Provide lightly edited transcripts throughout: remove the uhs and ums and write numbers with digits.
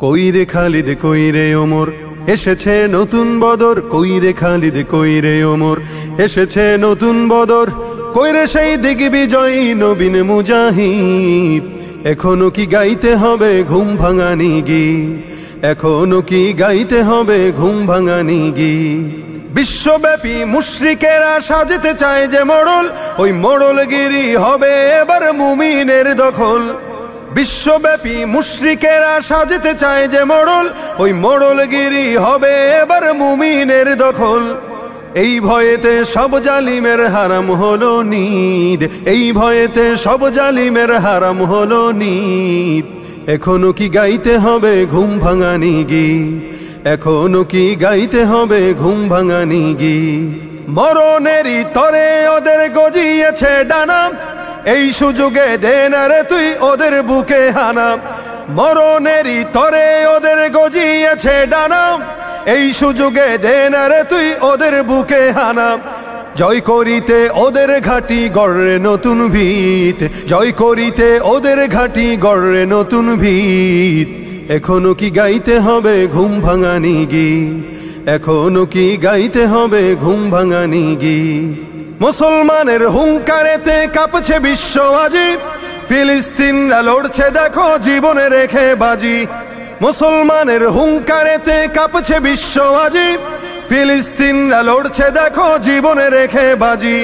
কইরে খালিদ কইরে ওমর এসেছে নতুন বদর, কইরে খালিদ কইরে ওমর এসেছে নতুন বদর, কইরে সেই দিগ্বিজয়ী নবীন মুজাহিদ। এখনো কি গাইতে হবে ঘুম ভাঙানি গীত, এখনো কি গাইতে হবে ঘুম ভাঙানি গীত। বিশ্বব্যাপী মুশরিকেরা সাজতে চায় যে মোড়ল, ওই মোড়লগিরি হবে এবার মুমিনের দখল। বিশ্বব্যাপী মুশরিকেরা সাজতে চায় যে মোড়ল, ওই মোড়লগিরি হবে এবার মুমিনের দখল। এই ভয়েতে সব জালিমের হারাম হলো নিদ, এই ভয়েতে সব জালিমের হারাম হলো নিদ। এখনো কি গাইতে হবে ঘুম ভাঙানি গীত, এখনো কি গাইতে হবে ঘুম ভাঙানি গীত। মরণেরই তরে ওদের গজিয়েছে ডানা, এই সুযোগে দে না রে তুই ওদের বুকে হানা। মরণেরই তরে ওদের গজিয়েছে ডানা, এই সুযোগে দে না রে তুই ওদের বুকে হানা। জয় করিতে ওদের ঘাটি গড়ে নতুন ভিত, জয় করিতে ওদের ঘাটি গড়ে নতুন ভিত। এখনো কি গাইতে হবে ঘুম ভাঙানি গীত, এখনো কি গাইতে হবে ঘুম ভাঙানি গীত। মুসলমানের হুঙ্কারেতে কাঁপছে বিশ্ব আজি, ফিলিস্তিনরা লড়ছে দেখো জীবনে রেখে বাজি। মুসলমানের হুঙ্কারেতে কাঁপছে বিশ্ব আজি, ফিলিস্তিনরা লড়ছে দেখো জীবনে রেখে বাজি।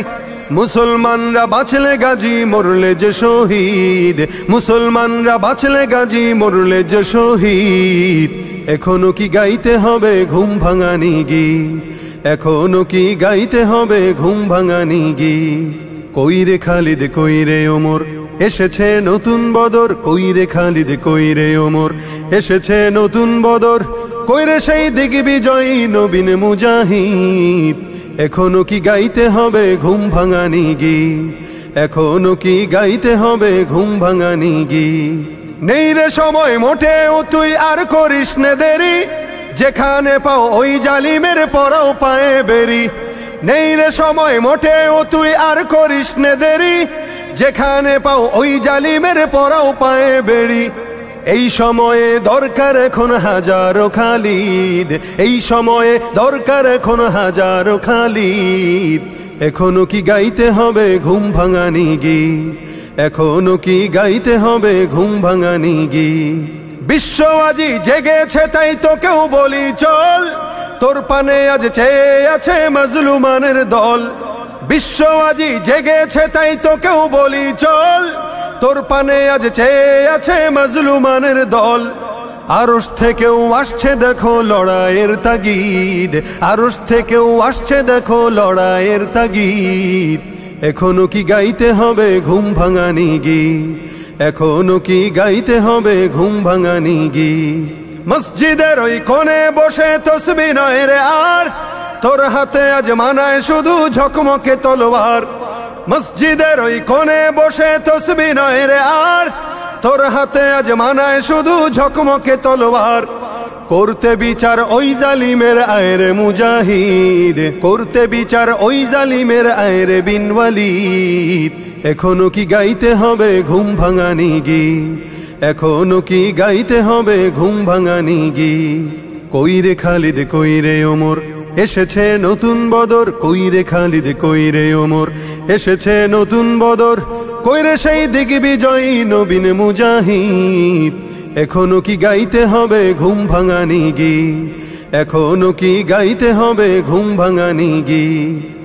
মুসলমানরা বাঁচলে গাজী মরলে যে শহীদ, মুসলমানরা বাঁচলে গাজী মরলে যে শহীদ। এখনো কি গাইতে হবে ঘুম ভাঙানি গীত, এখনো কি গাইতে হবে ঘুম ভাঙানি গীত। কইরে খালিদ কইরে ওমর এসেছে নতুন বদর, কইরে খালিদ কইরে ওমর এসেছে নতুন বদর, কইরে সেই দিগ্বিজয়ী নবীন মুজাহিদ। এখনো কি গাইতে হবে ঘুম ভাঙানি গীত, এখনো কি গাইতে হবে ঘুম ভাঙানি গীত। নেই রে সময় মোটেও তুই আর করিস নে দেরি, যেখানে পাও ওই জালিমের পরাও পায়ে বেরি। নেই রে সময় মোটেও তুই আর করিস নে দেরি, যেখানে পাও ওই জালিমের পরাও পায়ে বেরি। এই সময়ে দরকার এখন হাজারো খালিদ, এই সময়ে দরকার এখন হাজারো খালিদ। এখনো কি গাইতে হবে ঘুম ভাঙানি গীত, এখনো কি গাইতে হবে ঘুম ভাঙানি গীত। বিশ্ব আজি জেগেছে তাই তো কেউ বলি চল, তোর পানে আজ চেয়ে আছে মাজলুমানের দল। বিশ্ব আজি জেগেছে তাই তো কেউ বলি চল, তোর পানে আজ চেয়ে আছে মাজলুমানের দল। আরশ থেকেও আসছে দেখো লড়াইয়ের তাগিদ, আরশ থেকেও আসছে দেখো লড়াইয়ের তাগিদ। এখনো কি গাইতে হবে ঘুম ভাঙানি গীত, এখনো কি গাইতে হবে ঘুম ভাঙানি গীত। মসজিদের ওই কোণে বসে তসবিহ নয় রে আর, তোর হাতে আজ মানায় শুধু ঝকমকে তলোয়ার। মসজিদের ওই কোণে বসে তসবিহ নয় রে আর, তোর হাতে আজ মানায় শুধু ঝকমকে তলোয়ার। করতে বিচার ওই জালিমের আয়রে মুজাহিদ, করতে বিচার ওই জালিমের আয়রে বিন ওয়ালিদ। এখনো কি গাইতে হবে ঘুম ভাঙানি গীত, এখনো কি গাইতে হবে ঘুম ভাঙানি গীত। কইরে খালিদ কইরে ওমর এসেছে নতুন বদর, কইরে খালিদ কইরে ওমর এসেছে নতুন বদর, কইরে সেই দিগ্বিজয়ী নবীন মুজাহিদ। এখনো কি গাইতে হবে ঘুম ভাঙানি গীত, এখনো কি গাইতে হবে ঘুম ভাঙানি গীত।